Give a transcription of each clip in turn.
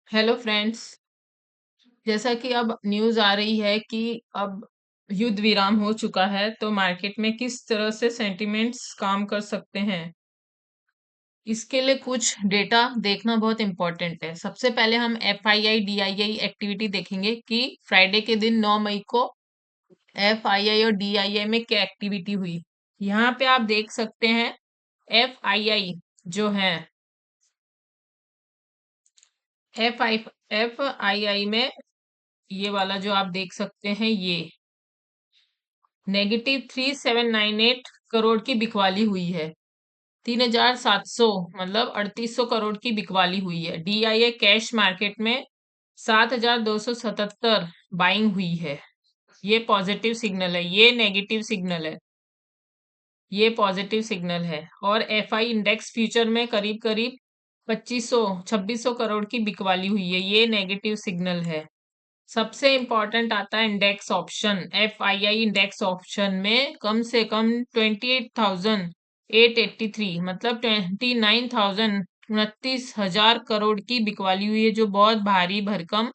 Hello friends. जैसा कि अब न्यूज़ आ रही है कि अब युद्ध विराम हो चुका है, तो मार्केट में किस तरह से सेंटिमेंट्स काम कर सकते हैं, इसके लिए कुछ डेटा देखना बहुत इम्पोर्टेंट है। सबसे पहले हम एफआईआई डीआईआई एक्टिविटी देखेंगे कि फ्राइडे के दिन 9 मई को एफआईआई और डीआईआई में क्या एक्टिविटी हुई। यहाँ पे आप देख सकते हैं एफआईआई जो है एफआईआई में ये वाला जो आप देख सकते हैं, ये -3798 करोड़ की बिकवाली हुई है। 3700 मतलब 3800 करोड़ की बिकवाली हुई है। डीआईए कैश मार्केट में 7277 बाइंग हुई है। ये पॉजिटिव सिग्नल है, ये नेगेटिव सिग्नल है, ये पॉजिटिव सिग्नल है। और एफआई इंडेक्स फ्यूचर में करीब करीब 2500 2600 करोड़ की बिकवाली हुई है, ये नेगेटिव सिग्नल है। सबसे इम्पोर्टेंट आता है index option. FII index option में कम से कम 28,883 मतलब 29,000 की बिकवाली हुई है, जो बहुत भारी भरकम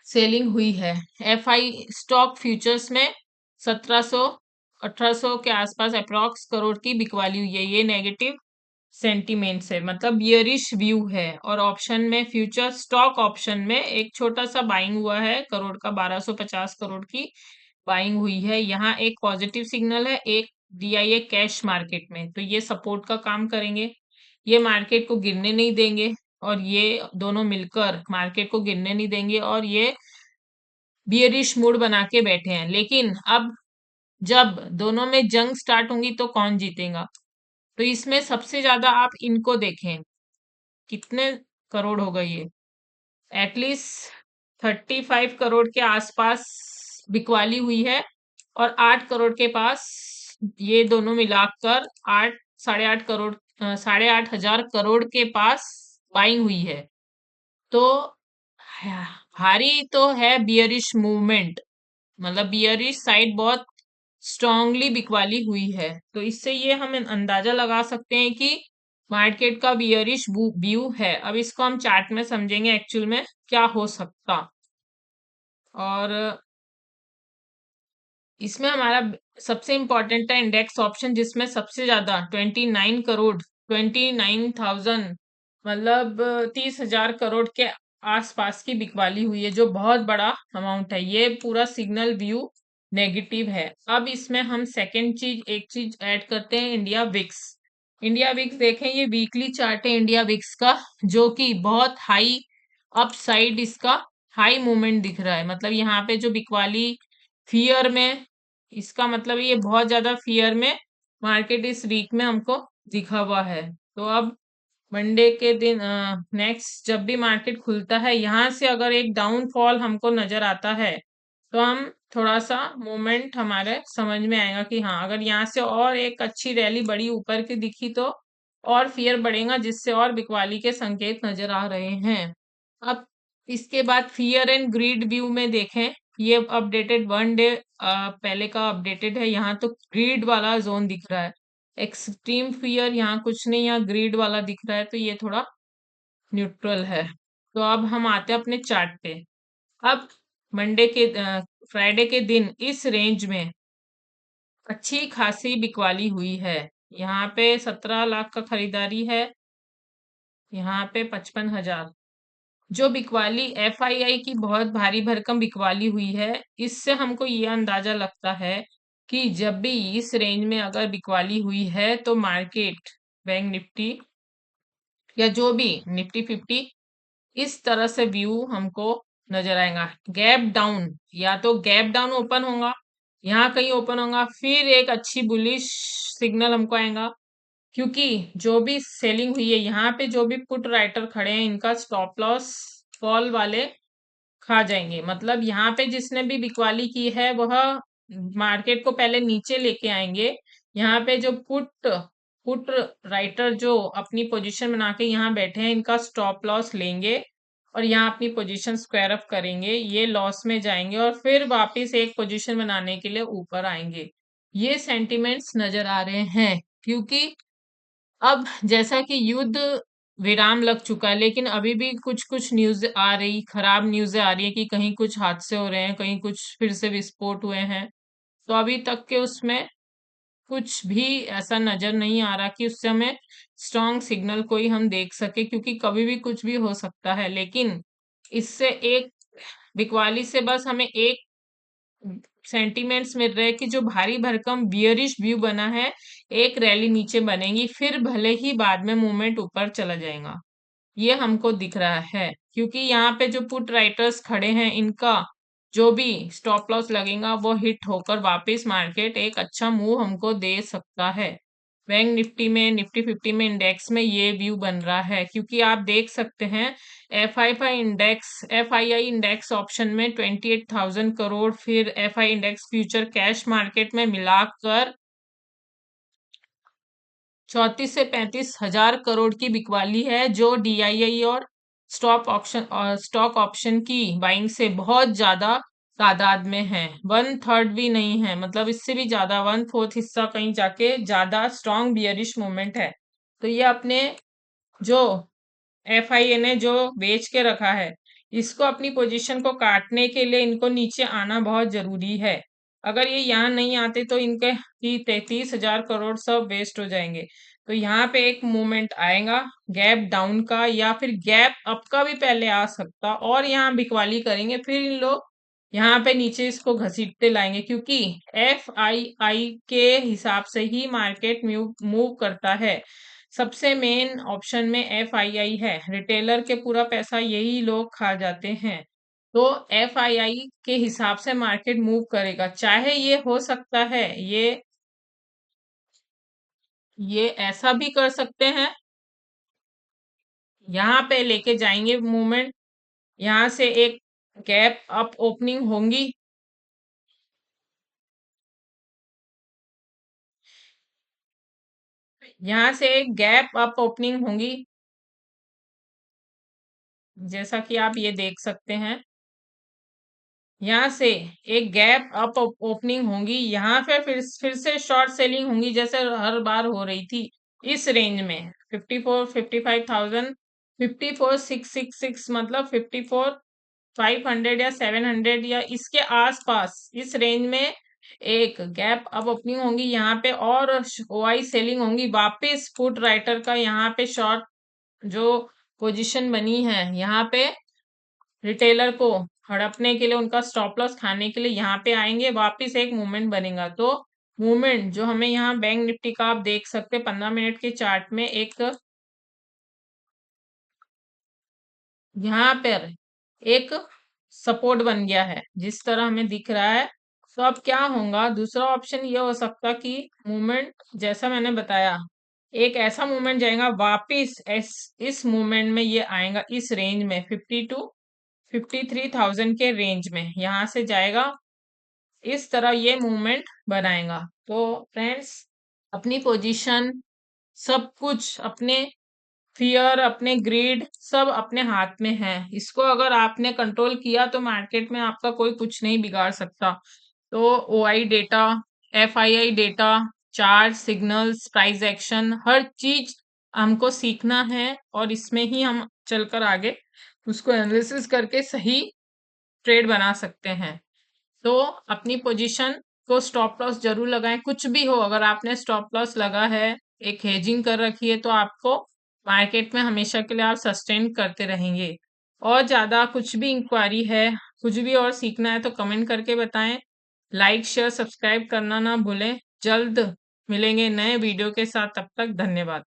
सेलिंग हुई है। एफआई स्टॉक फ्यूचर्स में 1700 1800 के आसपास अप्रॉक्स करोड़ की बिकवाली हुई है, ये नेगेटिव सेंटीमेंट्स है, मतलब बियरिश व्यू है। और ऑप्शन में फ्यूचर स्टॉक ऑप्शन में एक छोटा सा बाइंग हुआ है, करोड़ का 1250 करोड़ की बाइंग हुई है। यहाँ एक पॉजिटिव सिग्नल है, एक डीआईए कैश मार्केट में, तो ये सपोर्ट का काम करेंगे, ये मार्केट को गिरने नहीं देंगे। और ये दोनों मिलकर मार्केट को गिरने नहीं देंगे, और ये बियरिश मूड बना के बैठे हैं। लेकिन अब जब दोनों में जंग स्टार्ट होंगी तो कौन जीतेगा? तो इसमें सबसे ज्यादा आप इनको देखें, कितने करोड़ हो गए ये, एटलीस्ट 35 करोड़ के आसपास बिकवाली हुई है। और 8 करोड़ के पास ये दोनों मिलाकर 8 साढ़े 8 करोड़ 8,500 करोड़ के पास बाइंग हुई है। तो भारी तो है बियरिश मूवमेंट, मतलब बियरिश साइड बहुत स्ट्रांगली बिकवाली हुई है। तो इससे ये हम अंदाजा लगा सकते हैं कि मार्केट का बियरिश व्यू है। अब इसको हम चार्ट में समझेंगे एक्चुअल में क्या हो सकता। और इसमें हमारा सबसे इम्पोर्टेंट है इंडेक्स ऑप्शन, जिसमें सबसे ज्यादा 29,000 मतलब 30,000 करोड़ के आसपास की बिकवाली हुई है, जो बहुत बड़ा अमाउंट है। ये पूरा सिग्नल व्यू नेगेटिव है। अब इसमें हम सेकेंड चीज एक चीज ऐड करते हैं, इंडिया विक्स। इंडिया विक्स देखें, ये वीकली चार्ट है इंडिया विक्स का, जो कि बहुत हाई अपसाइड इसका हाई मूवमेंट दिख रहा है। मतलब यहाँ पे जो बिकवाली फियर में, इसका मतलब ये बहुत ज्यादा फियर में मार्केट इस वीक में हमको दिखा हुआ है। तो अब मंडे के दिन नेक्स्ट जब भी मार्केट खुलता है, यहाँ से अगर एक डाउनफॉल हमको नजर आता है, तो हम थोड़ा सा मोमेंट हमारे समझ में आएगा कि हाँ, अगर यहाँ से और एक अच्छी रैली बड़ी ऊपर की दिखी तो और फियर बढ़ेगा, जिससे और बिकवाली के संकेत नजर आ रहे हैं। अब इसके बाद फियर एंड ग्रीड व्यू में देखें, ये अपडेटेड 1 डे पहले का अपडेटेड है। यहाँ तो ग्रीड वाला जोन दिख रहा है, एक्सट्रीम फियर यहाँ कुछ नहीं, यहाँ ग्रीड वाला दिख रहा है, तो ये थोड़ा न्यूट्रल है। तो अब हम आते हैं अपने चार्ट पे। अब मंडे के फ्राइडे के दिन इस रेंज में अच्छी खासी बिकवाली हुई है। यहाँ पे 17 लाख का खरीदारी है, यहाँ पे 55,000। जो बिकवाली एफआईआई की बहुत भारी भरकम बिकवाली हुई है, इससे हमको ये अंदाजा लगता है कि जब भी इस रेंज में अगर बिकवाली हुई है, तो मार्केट बैंक निफ्टी या जो भी निफ्टी 50 इस तरह से व्यू हमको नजर आएगा। गैप डाउन, या तो गैप डाउन ओपन होगा, यहाँ कहीं ओपन होगा, फिर एक अच्छी बुलिश सिग्नल हमको आएगा। क्योंकि जो भी सेलिंग हुई है, यहाँ पे जो भी पुट राइटर खड़े हैं, इनका स्टॉप लॉस कॉल वाले खा जाएंगे। मतलब यहाँ पे जिसने भी बिकवाली की है, वह मार्केट को पहले नीचे लेके आएंगे। यहाँ पे जो पुट राइटर जो अपनी पोजीशन बना के यहाँ बैठे हैं, इनका स्टॉप लॉस लेंगे और यहाँ अपनी पोजीशन स्क्वायर अप करेंगे, ये लॉस में जाएंगे और फिर वापस एक पोजीशन बनाने के लिए ऊपर आएंगे। ये सेंटिमेंट्स नजर आ रहे हैं, क्योंकि अब जैसा कि युद्ध विराम लग चुका है, लेकिन अभी भी कुछ कुछ न्यूज आ रही, खराब न्यूज़ें आ रही है कि कहीं कुछ हादसे हो रहे हैं, कहीं कुछ फिर से विस्फोट हुए हैं। तो अभी तक के उसमें कुछ भी ऐसा नजर नहीं आ रहा कि उससे हमें स्ट्रॉन्ग सिग्नल कोई हम देख सके, क्योंकि कभी भी कुछ भी हो सकता है। लेकिन इससे एक बिकवाली से बस हमें एक सेंटीमेंट्स मिल रहे हैं कि जो भारी भरकम बियरिश व्यू बना है, एक रैली नीचे बनेगी, फिर भले ही बाद में मूवमेंट ऊपर चला जाएगा। ये हमको दिख रहा है, क्योंकि यहाँ पे जो पुट राइटर्स खड़े हैं, इनका जो भी स्टॉप लॉस लगेगा वो हिट होकर वापस मार्केट एक अच्छा मूव हमको दे सकता है। बैंक निफ्टी में, निफ्टी 50 में, इंडेक्स में ये व्यू बन रहा है, क्योंकि आप देख सकते हैं एफआईआई इंडेक्स ऑप्शन में 28,000 करोड़, फिर FI index future cash market में मिलाकर 34 से 35 हजार करोड़ की बिकवाली है, जो डीआईआई और स्टॉक ऑप्शन की बाइंग से बहुत ज्यादा तादाद में है। 1/3 भी नहीं है, मतलब इससे भी ज्यादा, 1/4 हिस्सा कहीं जाके ज्यादा स्ट्रॉन्ग बियरिश मूवमेंट है। तो ये अपने जो एफआईए ने जो बेच के रखा है, इसको अपनी पोजीशन को काटने के लिए इनको नीचे आना बहुत जरूरी है। अगर ये यहाँ नहीं आते तो इनके 33 हजार करोड़ सब वेस्ट हो जाएंगे। तो यहाँ पे एक मूवमेंट आएगा गैप डाउन का, या फिर गैप अप का भी पहले आ सकता, और यहाँ बिकवाली करेंगे, फिर इन लोग यहाँ पे नीचे इसको घसीटते लाएंगे, क्योंकि एफ आई आई के हिसाब से ही मार्केट मूव करता है। सबसे मेन ऑप्शन में एफ आई आई है, रिटेलर के पूरा पैसा यही लोग खा जाते हैं। तो एफ आई आई के हिसाब से मार्केट मूव करेगा, चाहे ये हो सकता है ये ऐसा भी कर सकते हैं, यहाँ पे लेके जाएंगे मूवमेंट, यहाँ से एक गैप अप ओपनिंग होंगी, यहाँ से एक गैप अप ओपनिंग होंगी, जैसा कि आप ये देख सकते हैं। यहाँ से एक गैप अप ओपनिंग होंगी, यहाँ पे फिर से शॉर्ट सेलिंग होंगी, जैसे हर बार हो रही थी इस रेंज में 54-55,000, 54,666, मतलब 54,500 या 700 या इसके आसपास, इस रेंज में एक गैप अप ओपनिंग होंगी यहाँ पे, और ओआई सेलिंग होंगी वापस फुट राइटर का। यहाँ पे शॉर्ट जो पोजीशन बनी है, यहाँ पे रिटेलर को हड़पने के लिए, उनका स्टॉप लॉस खाने के लिए यहाँ पे आएंगे, वापस एक मूवमेंट बनेगा। तो मूवमेंट जो हमें यहाँ बैंक निफ्टी का आप देख सकते हैं 15 मिनट के चार्ट में, एक यहाँ पर एक सपोर्ट बन गया है जिस तरह हमें दिख रहा है। तो अब क्या होगा, दूसरा ऑप्शन ये हो सकता कि मूवमेंट जैसा मैंने बताया, एक ऐसा मूवमेंट जाएगा वापिस, इस मूवमेंट में ये आएगा इस रेंज में 53,000 के रेंज में, यहाँ से जाएगा, इस तरह ये मूवमेंट बनाएगा। तो फ्रेंड्स, अपनी पोजीशन, सब कुछ, अपने फियर, अपने ग्रीड, सब अपने हाथ में है। इसको अगर आपने कंट्रोल किया तो मार्केट में आपका कोई कुछ नहीं बिगाड़ सकता। तो OI data, FII data, chart signals, price action, हर चीज हमको सीखना है, और इसमें ही हम चलकर आगे उसको एनालिसिस करके सही ट्रेड बना सकते हैं। तो अपनी पोजीशन को स्टॉप लॉस जरूर लगाएं, कुछ भी हो, अगर आपने स्टॉप लॉस लगा है, एक हेजिंग कर रखी है, तो आपको मार्केट में हमेशा के लिए आप सस्टेन करते रहेंगे। और ज्यादा कुछ भी इंक्वायरी है, कुछ भी और सीखना है, तो कमेंट करके बताएं। लाइक शेयर सब्सक्राइब करना ना भूलें। जल्द मिलेंगे नए वीडियो के साथ, तब तक धन्यवाद।